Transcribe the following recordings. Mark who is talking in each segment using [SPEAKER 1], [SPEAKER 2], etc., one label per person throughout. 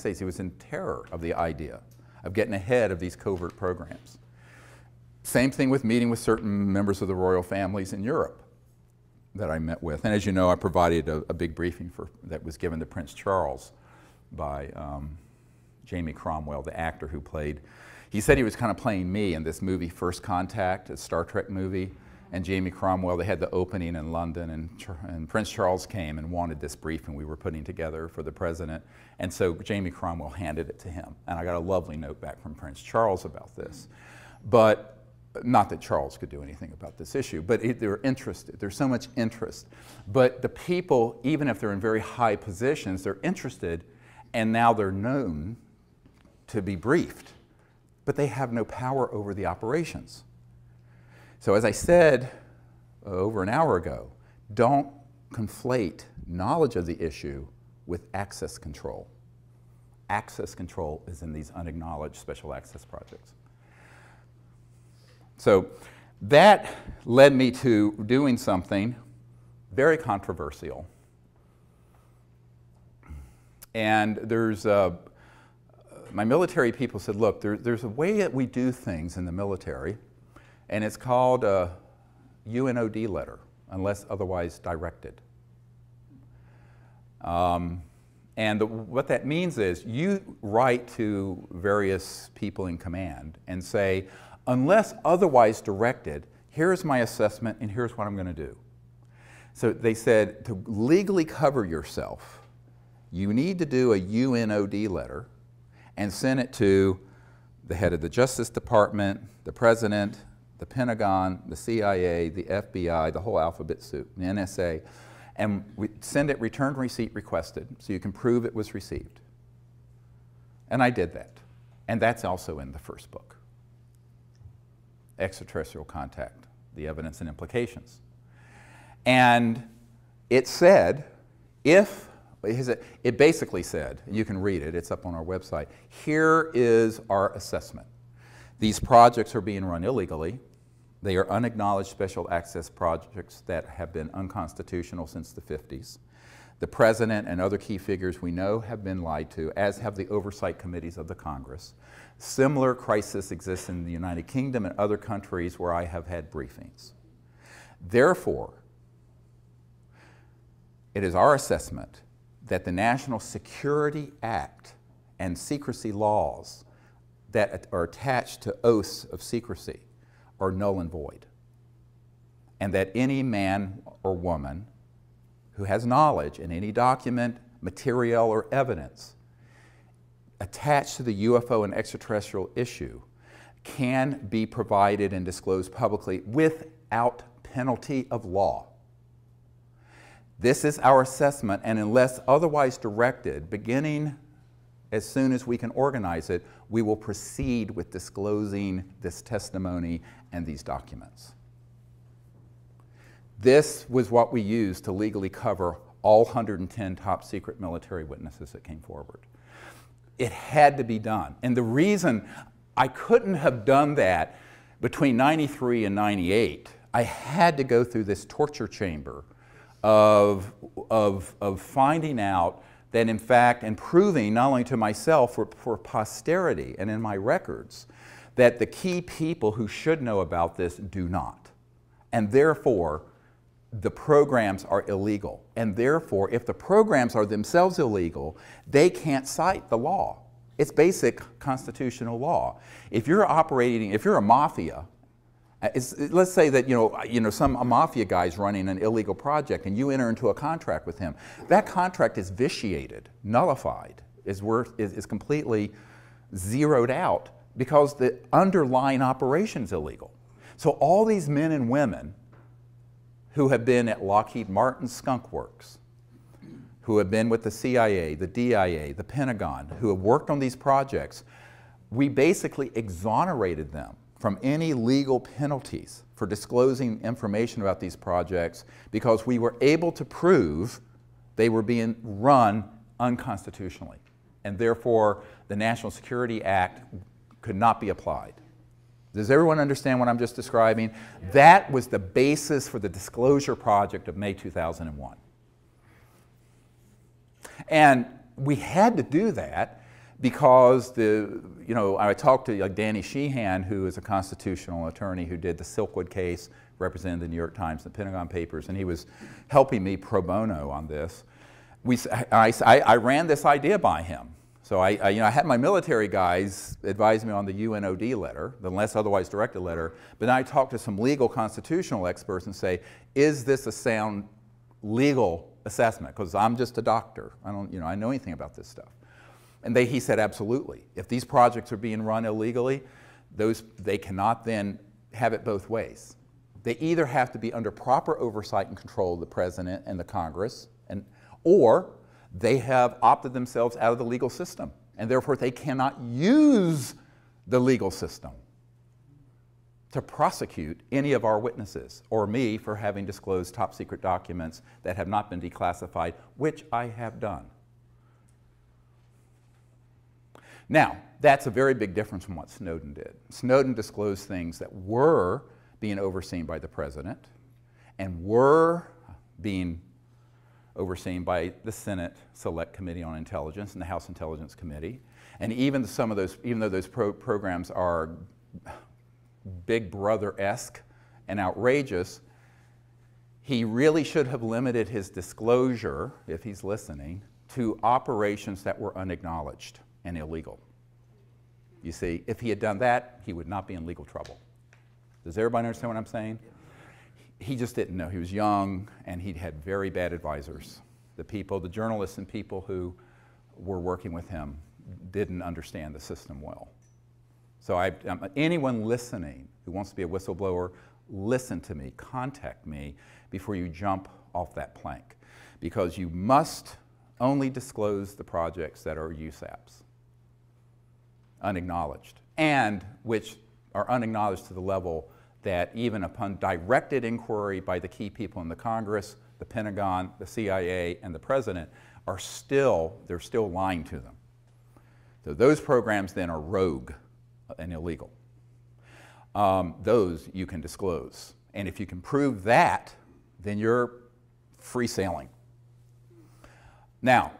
[SPEAKER 1] States. He was in terror of the idea of getting ahead of these covert programs. Same thing with meeting with certain members of the royal families in Europe that I met with. And as you know, I provided a big briefing that was given to Prince Charles by Jamie Cromwell, the actor who played. He said he was kind of playing me in this movie, First Contact, a Star Trek movie. And Jamie Cromwell, they had the opening in London, and Prince Charles came and wanted this briefing we were putting together for the president. And so Jamie Cromwell handed it to him. And I got a lovely note back from Prince Charles about this. But not that Charles could do anything about this issue, but they're interested. There's so much interest. But the people, even if they're in very high positions, they're interested, and now they're known to be briefed. But they have no power over the operations. So as I said over an hour ago, don't conflate knowledge of the issue with access control. Access control is in these unacknowledged special access projects. So that led me to doing something very controversial. And there's my military people said, look, there's a way that we do things in the military, and it's called a UNOD letter, unless otherwise directed. What that means is you write to various people in command and say, unless otherwise directed, here's my assessment and here's what I'm going to do. So they said to legally cover yourself, you need to do a UNOD letter and send it to the head of the Justice Department, the President, the Pentagon, the CIA, the FBI, the whole alphabet soup, the NSA, and we send it returned receipt requested so you can prove it was received. And I did that. And that's also in the first book, Extraterrestrial Contact, The Evidence and Implications. And it said, it basically said, you can read it, it's up on our website, here is our assessment. These projects are being run illegally. They are unacknowledged special access projects that have been unconstitutional since the 50s. The President and other key figures we know have been lied to, as have the oversight committees of the Congress. Similar crisis exists in the United Kingdom and other countries where I have had briefings. Therefore, it is our assessment that the National Security Act and secrecy laws that are attached to oaths of secrecy are null and void, and that any man or woman who has knowledge in any document, material, or evidence attached to the UFO and extraterrestrial issue can be provided and disclosed publicly without penalty of law. This is our assessment, and unless otherwise directed, beginning as soon as we can organize it, we will proceed with disclosing this testimony and these documents. This was what we used to legally cover all 110 top secret military witnesses that came forward. It had to be done. And the reason I couldn't have done that between 93 and 98, I had to go through this torture chamber of finding out that in fact, and proving not only to myself, for posterity and in my records, that the key people who should know about this do not. And therefore, the programs are illegal. And therefore, if the programs are themselves illegal, they can't cite the law. It's basic constitutional law. If you're operating, if you're a mafia, let's say that some mafia guy's running an illegal project and you enter into a contract with him. That contract is vitiated, nullified, is completely zeroed out because the underlying operation is illegal. So all these men and women who have been at Lockheed Martin Skunk Works, who have been with the CIA, the DIA, the Pentagon, who have worked on these projects, we basically exonerated them from any legal penalties for disclosing information about these projects because we were able to prove they were being run unconstitutionally. And therefore, the National Security Act could not be applied. Does everyone understand what I'm just describing? That was the basis for the Disclosure Project of May 2001. And we had to do that because I talked to Danny Sheehan, who is a constitutional attorney who did the Silkwood case, represented the New York Times, the Pentagon Papers, and he was helping me pro bono on this. I ran this idea by him. So I had my military guys advise me on the UNOD letter, the unless otherwise directed letter, but then I talked to some legal constitutional experts and say, is this a sound legal assessment? Because I'm just a doctor. I don't know anything about this stuff. And he said, absolutely. If these projects are being run illegally, they cannot then have it both ways. They either have to be under proper oversight and control of the President and the Congress, or they have opted themselves out of the legal system, and therefore they cannot use the legal system to prosecute any of our witnesses or me for having disclosed top secret documents that have not been declassified, which I have done. Now, that's a very big difference from what Snowden did. Snowden disclosed things that were being overseen by the President and were being overseen by the Senate Select Committee on Intelligence and the House Intelligence Committee. And even some of those, even though those programs are Big Brother-esque and outrageous, he really should have limited his disclosure, if he's listening, to operations that were unacknowledged and illegal. You see, if he had done that, he would not be in legal trouble. Does everybody understand what I'm saying? He just didn't know. He was young, and he'd had very bad advisors. The journalists and people who were working with him didn't understand the system well. So anyone listening who wants to be a whistleblower, listen to me, contact me before you jump off that plank. Because you must only disclose the projects that are USAPs, unacknowledged, and which are unacknowledged to the level that even upon directed inquiry by the key people in the Congress, the Pentagon, the CIA, and the President, they're still lying to them. So those programs then are rogue and illegal. Those you can disclose. And if you can prove that, then you're free sailing. Now,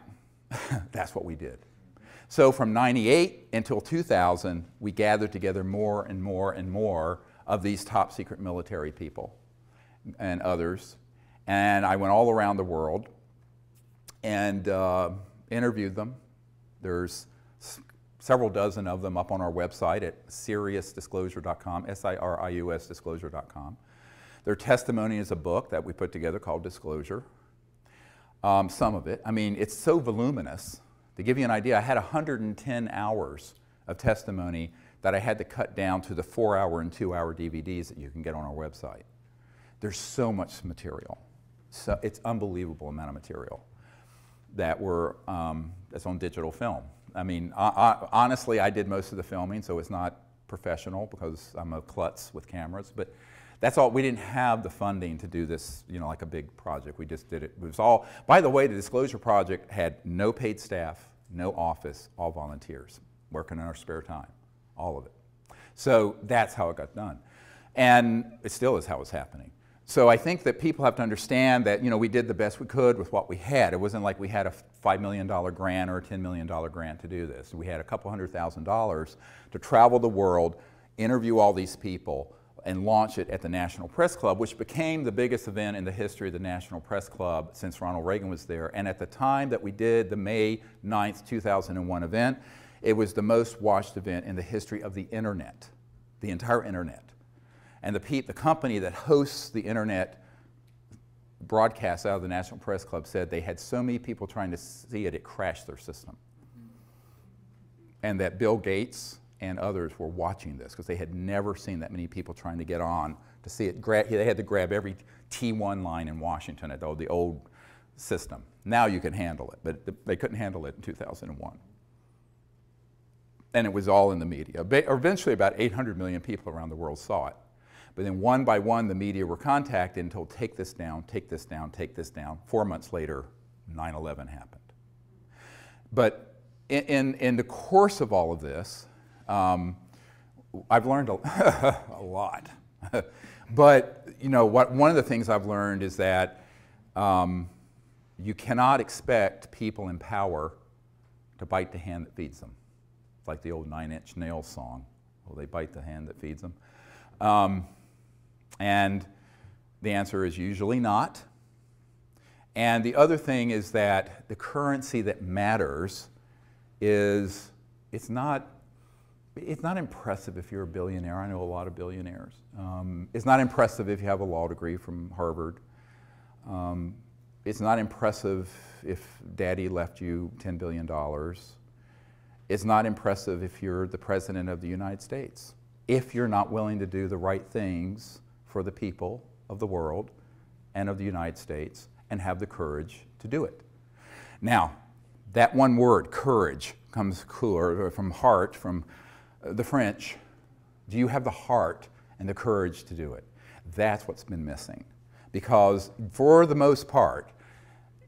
[SPEAKER 1] that's what we did. So from '98 until 2000, we gathered together more and more and more of these top secret military people and others. And I went all around the world and interviewed them. There's several dozen of them up on our website at SiriusDisclosure.com, S-I-R-I-U-S disclosure.com. Their testimony is a book that we put together called Disclosure. Some of it. I mean, it's so voluminous. To give you an idea, I had 110 hours of testimony that I had to cut down to the 4-hour and 2-hour DVDs that you can get on our website. There's so much material. So it's unbelievable amount of material that that's on digital film. I mean, honestly, I did most of the filming, so it's not professional because I'm a klutz with cameras, but that's all. We didn't have the funding to do this, like a big project. We just did it. It was all, by the way, the Disclosure Project had no paid staff, no office, all volunteers working in our spare time, all of it. So that's how it got done. And it still is how it's happening. So I think that people have to understand that, we did the best we could with what we had. It wasn't like we had a $5 million grant or a $10 million grant to do this. We had a couple $100,000 to travel the world, interview all these people, and launch it at the National Press Club, which became the biggest event in the history of the National Press Club since Ronald Reagan was there. And at the time that we did the May 9th, 2001 event, it was the most watched event in the history of the internet, the entire internet. And the company that hosts the internet broadcasts out of the National Press Club said they had so many people trying to see it, it crashed their system. And that Bill Gates and others were watching this because they had never seen that many people trying to get on to see it. They had to grab every T1 line in Washington at the old system. Now you can handle it, but they couldn't handle it in 2001. And it was all in the media. Eventually about 800 million people around the world saw it. But then one by one, the media were contacted and told, take this down, take this down, take this down. 4 months later, 9/11 happened. But in the course of all of this, I've learned a lot. But one of the things I've learned is that you cannot expect people in power to bite the hand that feeds them. like the old 9 Inch Nails song. Will they bite the hand that feeds them? And the answer is usually not. And the other thing is that the currency that matters is, it's not impressive if you're a billionaire. I know a lot of billionaires. It's not impressive if you have a law degree from Harvard. It's not impressive if daddy left you $10 billion. It's not impressive if you're the president of the United States, if you're not willing to do the right things for the people of the world and of the United States and have the courage to do it. Now, that one word, courage, comes from heart, from the French. Do you have the heart and the courage to do it? That's what's been missing. Because for the most part,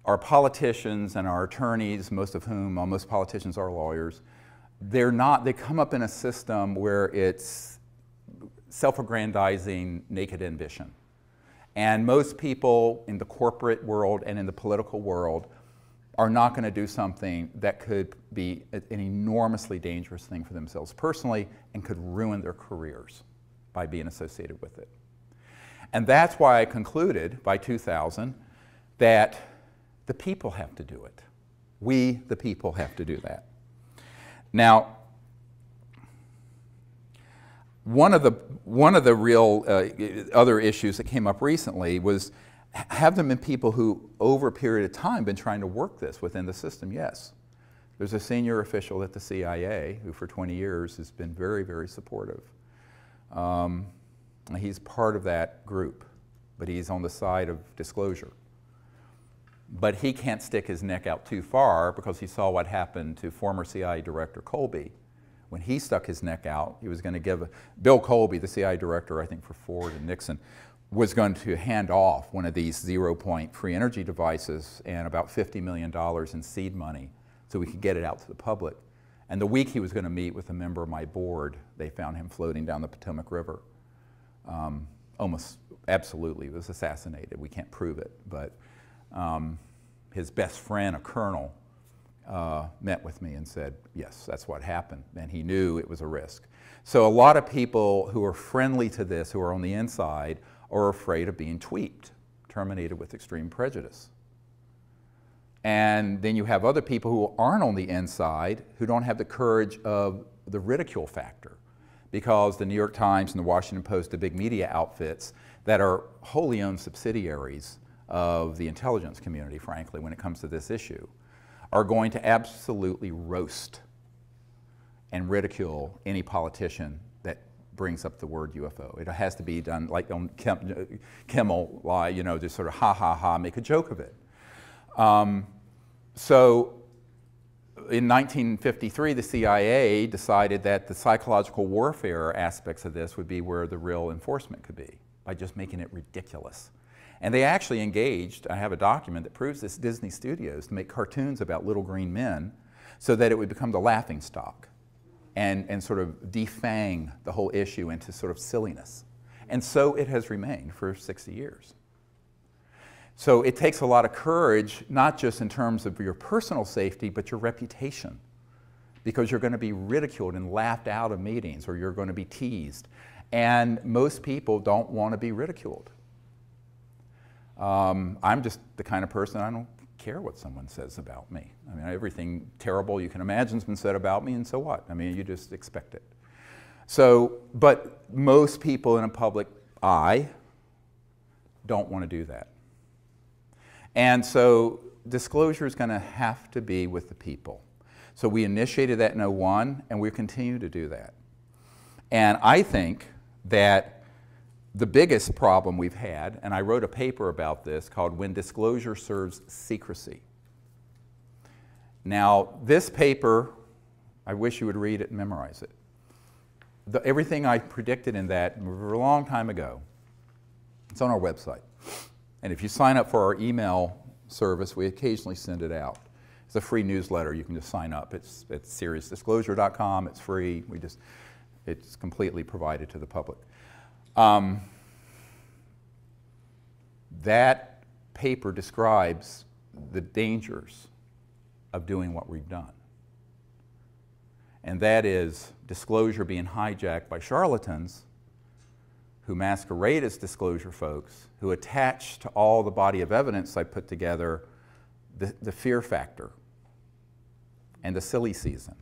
[SPEAKER 1] our politicians and our attorneys, most politicians are lawyers, they come up in a system where it's self-aggrandizing, naked ambition. And most people in the corporate world and in the political world are not going to do something that could be an enormously dangerous thing for themselves personally and could ruin their careers by being associated with it. And that's why I concluded by 2000 that the people have to do it. We, the people, have to do that. Now, one of the real other issues that came up recently was, have there been people who, over a period of time, been trying to work this within the system? Yes. There's a senior official at the CIA who, for 20 years, has been very, very supportive. He's part of that group, but he's on the side of disclosure. But he can't stick his neck out too far because he saw what happened to former CIA Director Colby. When he stuck his neck out, he was going to give Bill Colby, the CIA director, I think, for Ford and Nixon, was going to hand off one of these zero-point free energy devices and about $50 million in seed money so we could get it out to the public. And the week he was going to meet with a member of my board, they found him floating down the Potomac River. Almost absolutely was assassinated. We can't prove it, but his best friend, a colonel, met with me and said, yes, that's what happened, and he knew it was a risk. So a lot of people who are friendly to this, who are on the inside, are afraid of being tweaked, terminated with extreme prejudice. And then you have other people who aren't on the inside, who don't have the courage of the ridicule factor, because the New York Times and the Washington Post, the big media outfits that are wholly owned subsidiaries of the intelligence community, frankly, when it comes to this issue, are going to absolutely roast and ridicule any politician that brings up the word UFO. It has to be done like on Kimmel, you know, just sort of ha ha ha, make a joke of it. So in 1953, the CIA decided that the psychological warfare aspects of this would be where the real enforcement could be, by just making it ridiculous. And they actually engaged, I have a document that proves this, Disney Studios, to make cartoons about little green men so that it would become the laughingstock and sort of defang the whole issue into sort of silliness. And so it has remained for 60 years. So it takes a lot of courage, not just in terms of your personal safety, but your reputation, because you're going to be ridiculed and laughed out of meetings, or you're going to be teased. And most people don't want to be ridiculed. I'm just the kind of person, I don't care what someone says about me. I mean, everything terrible you can imagine has been said about me, and so what? I mean, you just expect it. So, but most people in a public eye don't want to do that. And so disclosure is going to have to be with the people. So we initiated that in 2001, and we continue to do that. And I think that the biggest problem we've had, and I wrote a paper about this called When Disclosure Serves Secrecy. Now, this paper, I wish you would read it and memorize it. Everything I predicted in that a long time ago, it's on our website. And if you sign up for our email service, we occasionally send it out. It's a free newsletter. You can just sign up. It's seriousdisclosure.com. It's free. It's completely provided to the public. That paper describes the dangers of doing what we've done. and that is disclosure being hijacked by charlatans who masquerade as disclosure folks, who attach to all the body of evidence I put together the fear factor and the silly season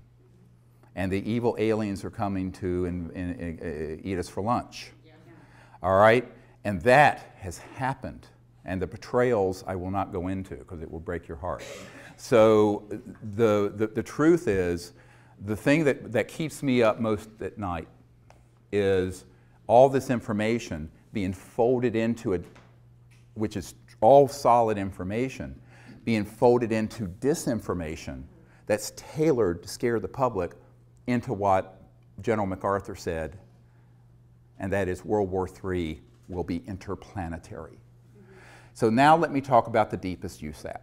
[SPEAKER 1] and the evil aliens are coming to eat us for lunch. Yeah. All right? And that has happened. And the betrayals I will not go into because it will break your heart. So the truth is, the thing that keeps me up most at night is all this information being folded into which is all solid information, being folded into disinformation that's tailored to scare the public into what General MacArthur said, and that is World War III will be interplanetary. So now let me talk about the deepest USAP.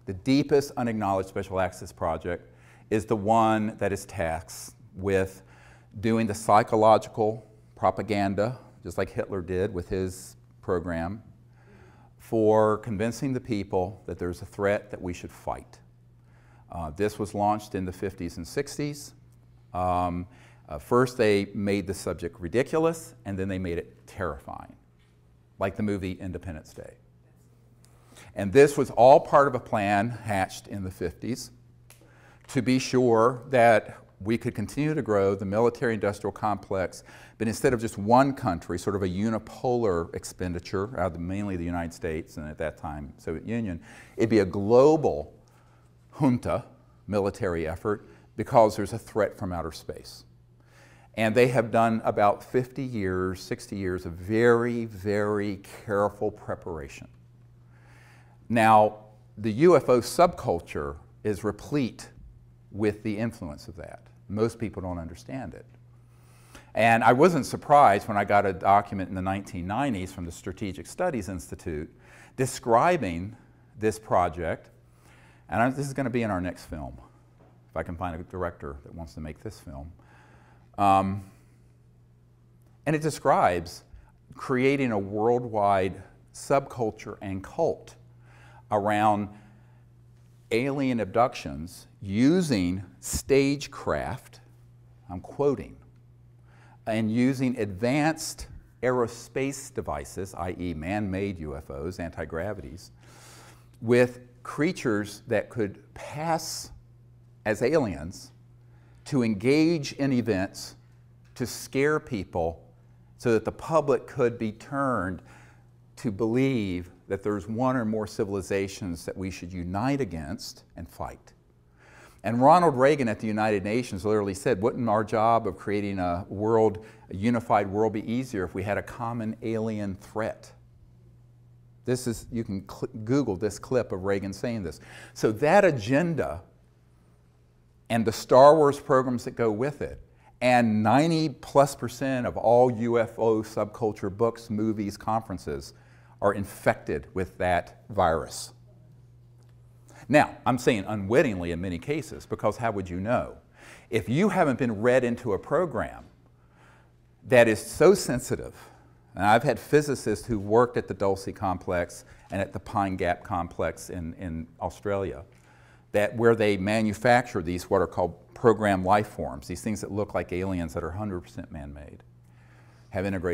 [SPEAKER 1] The deepest unacknowledged special access project is the one that is tasked with doing the psychological propaganda, just like Hitler did with his program, for convincing the people that there's a threat that we should fight. This was launched in the 50s and 60s. First they made the subject ridiculous, and then they made it terrifying, like the movie Independence Day. And this was all part of a plan hatched in the 50s to be sure that we could continue to grow the military-industrial complex, but instead of just one country, sort of a unipolar expenditure out of mainly the United States and at that time Soviet Union, it'd be a global junta military effort because there's a threat from outer space. And they have done about 50 years, 60 years of very, very careful preparation. Now, the UFO subculture is replete with the influence of that. Most people don't understand it. And I wasn't surprised when I got a document in the 1990s from the Strategic Studies Institute describing this project, and this is going to be in our next film, if I can find a director that wants to make this film. And it describes creating a worldwide subculture and cult around alien abductions using stagecraft, I'm quoting, and using advanced aerospace devices, i.e. man-made UFOs, anti-gravities, with creatures that could pass as aliens to engage in events to scare people so that the public could be turned to believe that there's one or more civilizations that we should unite against and fight. And Ronald Reagan at the United Nations literally said, wouldn't our job of creating a unified world be easier if we had a common alien threat? This is, you can Google this clip of Reagan saying this. So that agenda and the Star Wars programs that go with it, and 90+% of all UFO subculture books, movies, conferences are infected with that virus. Now, I'm saying unwittingly in many cases, because how would you know? If you haven't been read into a program that is so sensitive, and I've had physicists who worked at the Dulce complex and at the Pine Gap complex in Australia, where they manufacture these what are called program life forms, these things that look like aliens that are 100% man-made, have integrated